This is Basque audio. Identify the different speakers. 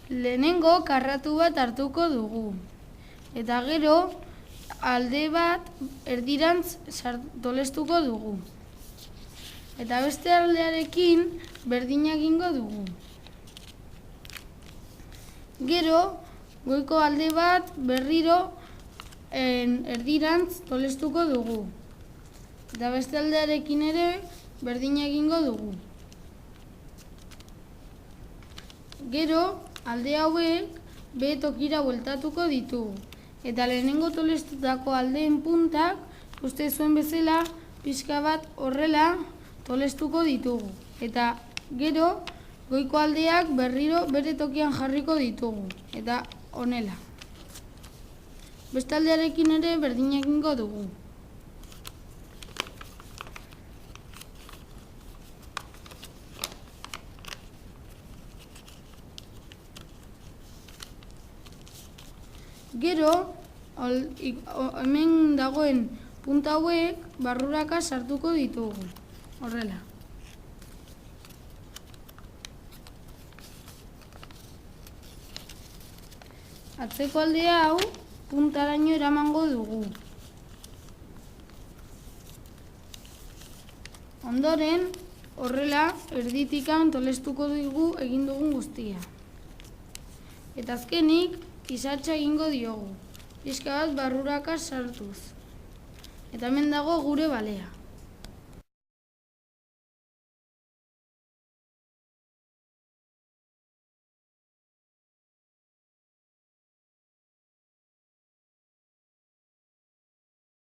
Speaker 1: Lehenengo karratu bat hartuko dugu. Eta gero alde bat erdirantz tolestuko dugu. Eta beste aldearekin berdina egingo dugu. Gero goiko alde bat berriro erdirantz tolestuko dugu. Eta beste aldearekin ere berdina egingo dugu. Gero alde hauek B tokira bueltatuko ditugu. Eta lehenengo tolestutako aldeen puntak uste zuen bezala pixka bat horrela tolestuko ditugu. Eta gero goiko aldeak berriro bere tokian jarriko ditugu. Eta honela. Beste aldearekin ere berdina egingo dugu. Gero, hemen dagoen punta hauek barruraka sartuko ditugu. Horrela. Atzeko alde hau puntaraino eramango dugu. Ondoren, horrela erditikan tolestuko dugu egin dugun guztia. Eta azkenik, izatxa egingo diogu, pixka bat barruraka sartuz. Eta hemen dago gure balea.